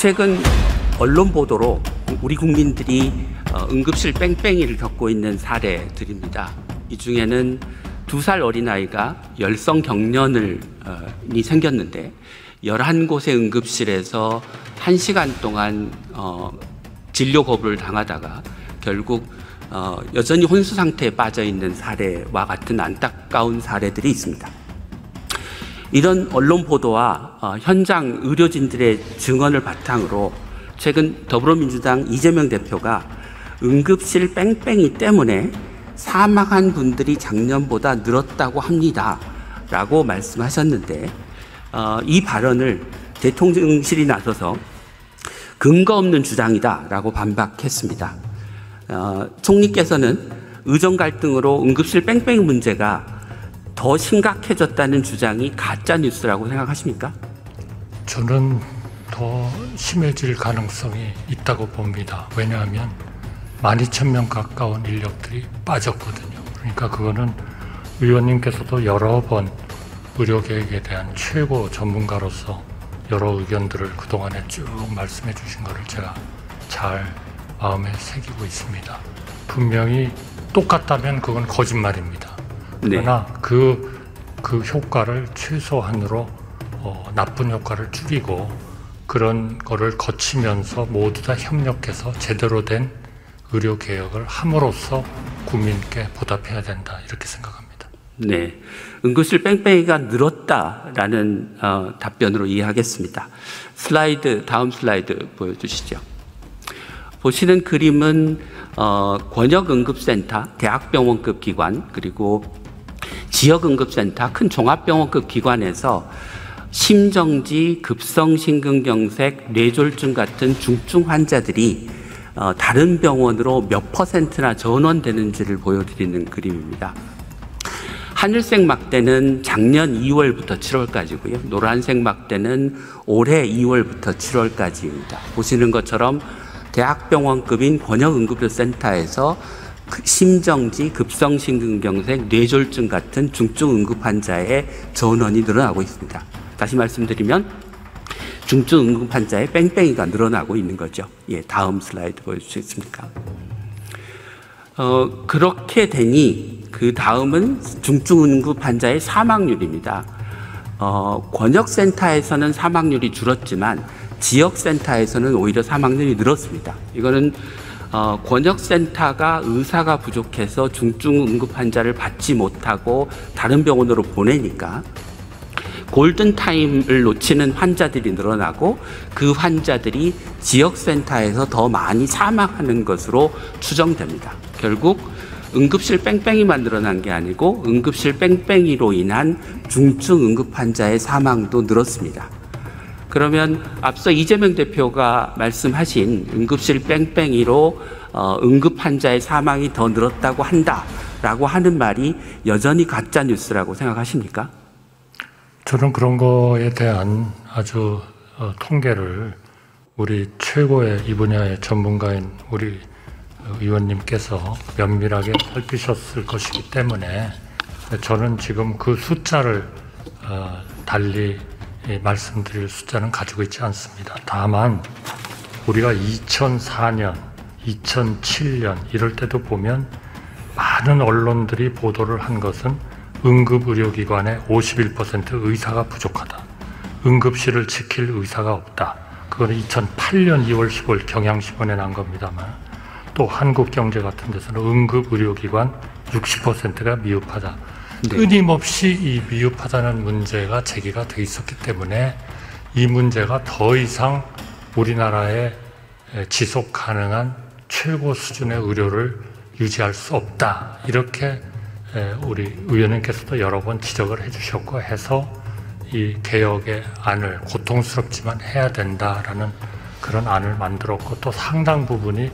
최근 언론 보도로 우리 국민들이 응급실 뺑뺑이를 겪고 있는 사례들입니다. 이 중에는 2살 어린아이가 열성경련이 생겼는데 11곳의 응급실에서 1시간 동안 진료 거부를 당하다가 결국 여전히 혼수 상태에 빠져 있는 사례와 같은 안타까운 사례들이 있습니다. 이런 언론 보도와 현장 의료진들의 증언을 바탕으로 최근 더불어민주당 이재명 대표가 응급실 뺑뺑이 때문에 사망한 분들이 작년보다 늘었다고 합니다 라고 말씀하셨는데, 이 발언을 대통령실이 나서서 근거 없는 주장이다 라고 반박했습니다. 총리께서는 의정 갈등으로 응급실 뺑뺑이 문제가 더 심각해졌다는 주장이 가짜 뉴스라고 생각하십니까? 저는 더 심해질 가능성이 있다고 봅니다. 왜냐하면 12,000명 가까운 인력들이 빠졌거든요. 그러니까 그거는 의원님께서도 여러 번 의료계획에 대한 최고 전문가로서 여러 의견들을 그동안에 쭉 말씀해 주신 것을 제가 잘 마음에 새기고 있습니다. 분명히 똑같다면 그건 거짓말입니다. 그러나 그 효과를 최소한으로 나쁜 효과를 줄이고 그런 거를 거치면서 모두 다 협력해서 제대로 된 의료개혁을 함으로써 국민께 보답해야 된다, 이렇게 생각합니다. 네, 응급실 뺑뺑이가 늘었다라는 답변으로 이해하겠습니다. 다음 슬라이드 보여주시죠. 보시는 그림은 권역응급센터, 대학병원급 기관, 그리고 지역응급센터, 큰 종합병원급 기관에서 심정지, 급성심근경색, 뇌졸중 같은 중증 환자들이 다른 병원으로 몇 %나 전원되는지를 보여드리는 그림입니다. 하늘색 막대는 작년 2월부터 7월까지고요. 노란색 막대는 올해 2월부터 7월까지입니다. 보시는 것처럼 대학병원급인 권역응급센터에서 심정지, 급성심근경색, 뇌졸중 같은 중증 응급 환자의 전원이 늘어나고 있습니다. 다시 말씀드리면 중증 응급 환자의 뺑뺑이가 늘어나고 있는 거죠. 예, 다음 슬라이드 보여주시겠습니까? 그렇게 되니 그 다음은 중증 응급 환자의 사망률입니다. 권역센터에서는 사망률이 줄었지만 지역센터에서는 오히려 사망률이 늘었습니다. 이거는 권역센터가 의사가 부족해서 중증 응급 환자를 받지 못하고 다른 병원으로 보내니까 골든타임을 놓치는 환자들이 늘어나고 그 환자들이 지역센터에서 더 많이 사망하는 것으로 추정됩니다. 결국 응급실 뺑뺑이만 늘어난 게 아니고 응급실 뺑뺑이로 인한 중증 응급 환자의 사망도 늘었습니다. 그러면 앞서 이재명 대표가 말씀하신 응급실 뺑뺑이로 응급 환자의 사망이 더 늘었다고 한다라고 하는 말이 여전히 가짜 뉴스라고 생각하십니까? 저는 그런 거에 대한 아주 통계를 우리 최고의 이 분야의 전문가인 우리 의원님께서 면밀하게 살피셨을 것이기 때문에 저는 지금 그 숫자를 달리 말씀드릴 숫자는 가지고 있지 않습니다. 다만 우리가 2004년, 2007년 이럴 때도 보면 많은 언론들이 보도를 한 것은 응급의료기관의 51% 의사가 부족하다. 응급실을 지킬 의사가 없다. 그거는 2008년 2월 15일 경향신문에 난 겁니다만, 또 한국경제 같은 데서는 응급의료기관 60%가 미흡하다. 끊임없이 이 미흡하다는 문제가 제기가 돼 있었기 때문에 이 문제가 더 이상 우리나라에 지속 가능한 최고 수준의 의료를 유지할 수 없다. 이렇게 우리 의원님께서도 여러 번 지적을 해주셨고 해서 이 개혁의 안을 고통스럽지만 해야 된다라는 그런 안을 만들었고, 또 상당 부분이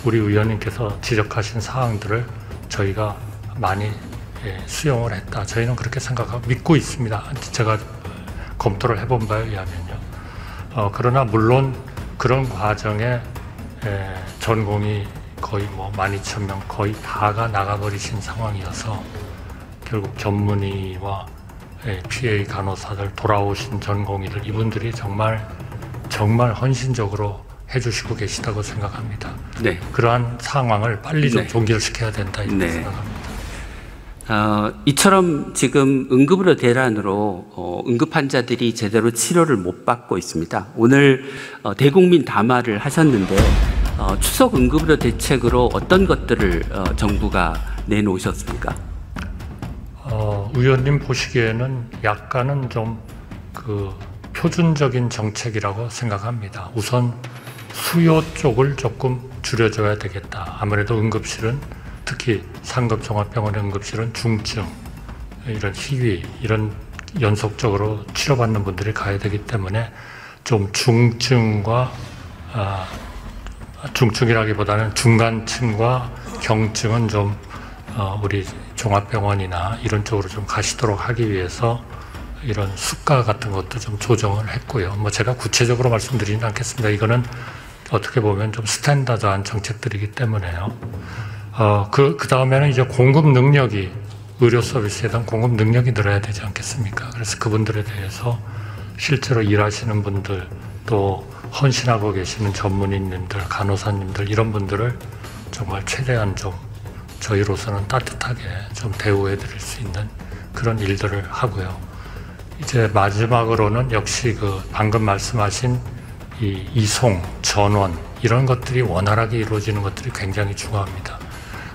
우리 의원님께서 지적하신 사항들을 저희가 많이 수용을 했다. 저희는 그렇게 생각하고 믿고 있습니다. 제가 검토를 해본 바에 의하면요. 그러나 물론 그런 과정에 전공이 거의 12,000명 거의 다가 나가버리신 상황이어서 결국 전문의와 PA 간호사들, 돌아오신 전공의들, 이분들이 정말 정말 헌신적으로 해주시고 계시다고 생각합니다. 네. 그러한 상황을 빨리 좀 네. 종결시켜야 된다 이렇게 네. 생각합니다. 이처럼 지금 응급의료 대란으로 응급 환자들이 제대로 치료를 못 받고 있습니다. 오늘 대국민 담화를 하셨는데 추석 응급의료 대책으로 어떤 것들을 정부가 내놓으셨습니까? 의원님 보시기에는 약간은 좀 그 표준적인 정책이라고 생각합니다. 우선 수요 쪽을 조금 줄여줘야 되겠다. 아무래도 응급실은 특히 상급 종합병원의 응급실은 중증, 이런 희귀, 이런 연속적으로 치료받는 분들이 가야 되기 때문에 좀 중증과 중증이라기보다는 중간층과 경증은 좀 우리 종합병원이나 이런 쪽으로 좀 가시도록 하기 위해서 이런 수가 같은 것도 좀 조정을 했고요. 뭐 제가 구체적으로 말씀드리진 않겠습니다. 이거는 어떻게 보면 좀 스탠다드한 정책들이기 때문에요. 그 다음에는 이제 공급 능력이, 의료 서비스에 대한 공급 능력이 늘어야 되지 않겠습니까? 그래서 그분들에 대해서 실제로 일하시는 분들, 또 헌신하고 계시는 전문의님들, 간호사님들, 이런 분들을 정말 최대한 좀 저희로서는 따뜻하게 좀 대우해 드릴 수 있는 그런 일들을 하고요. 이제 마지막으로는 역시 그 방금 말씀하신 이 이송, 전원, 이런 것들이 원활하게 이루어지는 것들이 굉장히 중요합니다.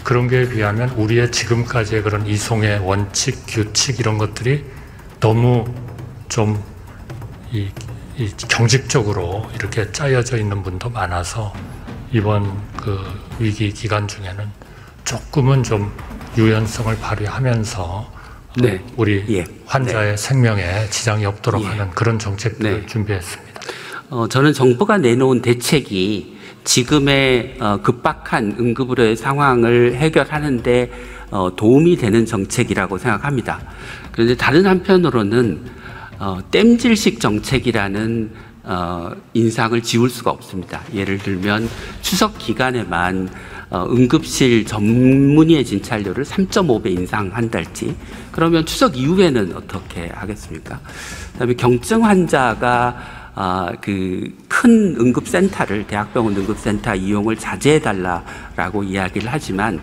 그런 게 비하면 우리의 지금까지의 그런 이송의 원칙, 규칙 이런 것들이 너무 좀 이 경직적으로 이렇게 짜여져 있는 분도 많아서 이번 그 위기 기간 중에는 조금은 좀 유연성을 발휘하면서 네. 우리 환자의 생명에 지장이 없도록 하는 그런 정책들을 네. 준비했습니다. 저는 정부가 내놓은 대책이 지금의 급박한 응급의료의 상황을 해결하는 데 도움이 되는 정책이라고 생각합니다. 그런데 다른 한편으로는 땜질식 정책이라는 인상을 지울 수가 없습니다. 예를 들면 추석 기간에만 응급실 전문의의 진찰료를 3.5배 인상한달지, 그러면 추석 이후에는 어떻게 하겠습니까? 그다음에 경증 환자가 그 큰 응급센터를, 대학병원 응급센터 이용을 자제해달라라고 이야기를 하지만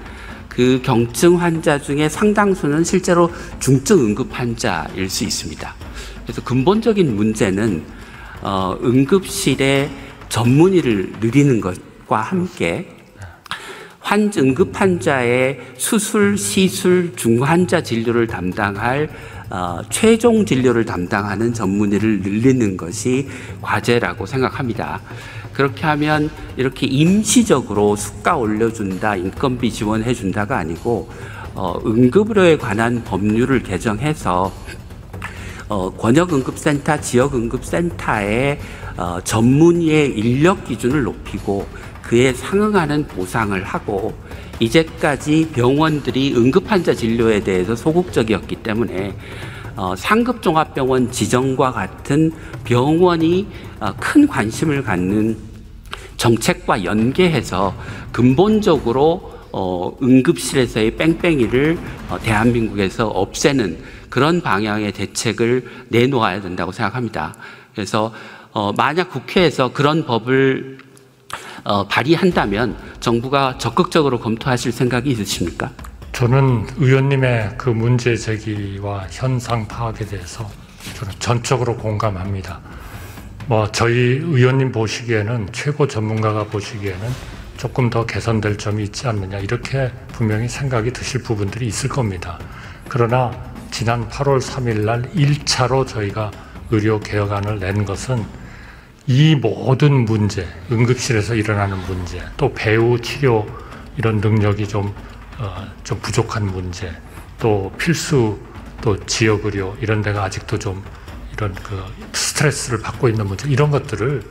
그 경증 환자 중에 상당수는 실제로 중증 응급 환자일 수 있습니다. 그래서 근본적인 문제는 응급실의 전문의를 늘리는 것과 함께 응급 환자의 수술, 시술, 중환자 진료를 담당할 최종 진료를 담당하는 전문의를 늘리는 것이 과제라고 생각합니다. 그렇게 하면 이렇게 임시적으로 수가 올려준다, 인건비 지원해준다가 아니고 응급의료에 관한 법률을 개정해서 권역응급센터, 지역응급센터의 전문의의 인력 기준을 높이고 그에 상응하는 보상을 하고, 이제까지 병원들이 응급환자 진료에 대해서 소극적이었기 때문에 상급종합병원 지정과 같은 병원이 큰 관심을 갖는 정책과 연계해서 근본적으로 응급실에서의 뺑뺑이를 대한민국에서 없애는 그런 방향의 대책을 내놓아야 된다고 생각합니다. 그래서 만약 국회에서 그런 법을 발의한다면 정부가 적극적으로 검토하실 생각이 있으십니까? 저는 의원님의 그 문제 제기와 현상 파악에 대해서 저는 전적으로 공감합니다. 뭐 저희 의원님 보시기에는, 최고 전문가가 보시기에는 조금 더 개선될 점이 있지 않느냐, 이렇게 분명히 생각이 드실 부분들이 있을 겁니다. 그러나 지난 8월 3일 날 1차로 저희가 의료 개혁안을 낸 것은 이 모든 문제, 응급실에서 일어나는 문제, 또 배후 치료 이런 능력이 좀 부족한 문제, 또 필수, 또 지역의료 이런 데가 아직도 좀 이런 그 스트레스를 받고 있는 문제, 이런 것들을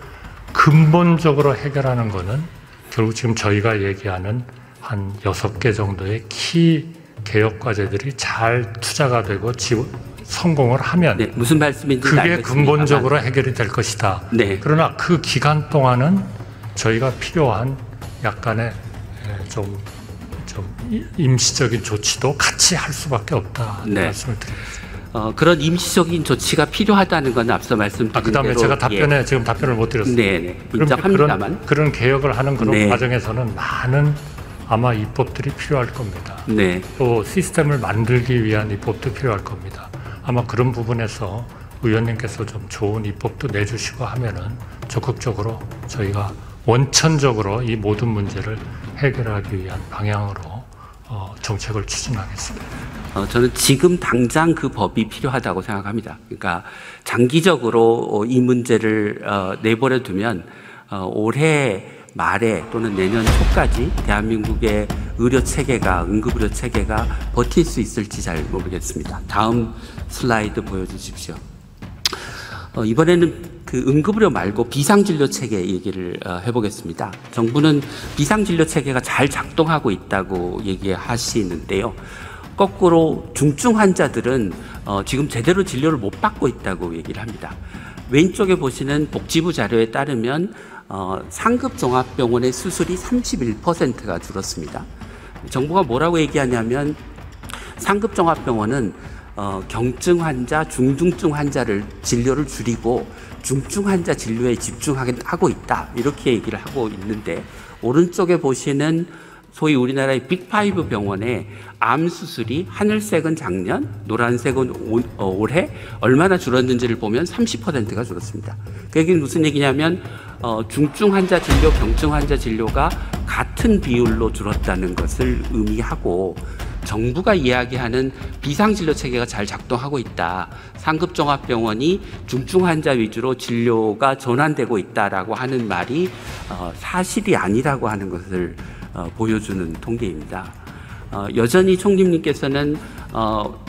근본적으로 해결하는 거는 결국 지금 저희가 얘기하는 한 6개 정도의 키 개혁 과제들이 잘 투자가 되고 성공을 하면, 네, 무슨 말씀인지 그게 근본적으로 해결이 될 것이다. 네. 그러나 그 기간 동안은 저희가 필요한 약간의 좀 임시적인 조치도 같이 할 수밖에 없다. 네. 말씀을 드리겠습니다. 그런 임시적인 조치가 필요하다는 건 앞서 말씀드린 그다음에 대로 제가 지금 답변을 못 드렸습니다. 네, 인정합니다만 그런 개혁을 하는 그런 네. 과정에서는 많은 아마 입법들이 필요할 겁니다. 네. 또 시스템을 만들기 위한 입법도 필요할 겁니다. 아마 그런 부분에서 의원님께서 좀 좋은 입법도 내주시고 하면은 적극적으로 저희가 원천적으로 이 모든 문제를 해결하기 위한 방향으로 정책을 추진하겠습니다. 저는 지금 당장 그 법이 필요하다고 생각합니다. 그러니까 장기적으로 이 문제를 내버려 두면 올해 말에 또는 내년 초까지 대한민국의 의료 체계가 응급의료 체계가 버틸 수 있을지 잘 모르겠습니다. 다음 슬라이드 보여주십시오. 이번에는 그 응급의료 말고 비상진료 체계 얘기를 해보겠습니다. 정부는 비상진료 체계가 잘 작동하고 있다고 얘기하시는데요. 거꾸로 중증 환자들은 지금 제대로 진료를 못 받고 있다고 얘기를 합니다. 왼쪽에 보시는 복지부 자료에 따르면 상급 종합병원의 수술이 31%가 줄었습니다. 정부가 뭐라고 얘기하냐면 상급 종합병원은 경증 환자, 중증증 환자를 진료를 줄이고 중증 환자 진료에 집중하고 있다 이렇게 얘기를 하고 있는데 오른쪽에 보시는 소위 우리나라의 빅5 병원의 암 수술이 하늘색은 작년, 노란색은 올해 얼마나 줄었는지를 보면 30%가 줄었습니다. 그 얘기는 무슨 얘기냐면 중증 환자 진료, 경증 환자 진료가 같은 비율로 줄었다는 것을 의미하고 정부가 이야기하는 비상진료 체계가 잘 작동하고 있다. 상급종합병원이 중증 환자 위주로 진료가 전환되고 있다라고 하는 말이 사실이 아니라고 하는 것을 보여주는 통계입니다. 여전히 총리님께서는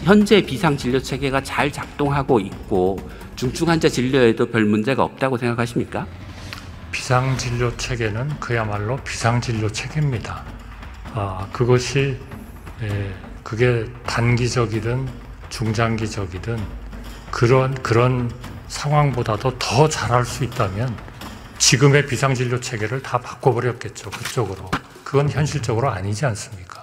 현재 비상진료 체계가 잘 작동하고 있고 중증 환자 진료에도 별 문제가 없다고 생각하십니까? 비상진료 체계는 그야말로 비상진료 체계입니다. 그게 단기적이든 중장기적이든 그런 상황보다도 더 잘할 수 있다면 지금의 비상진료 체계를 다 바꿔버렸겠죠. 그쪽으로. 그건 현실적으로 아니지 않습니까?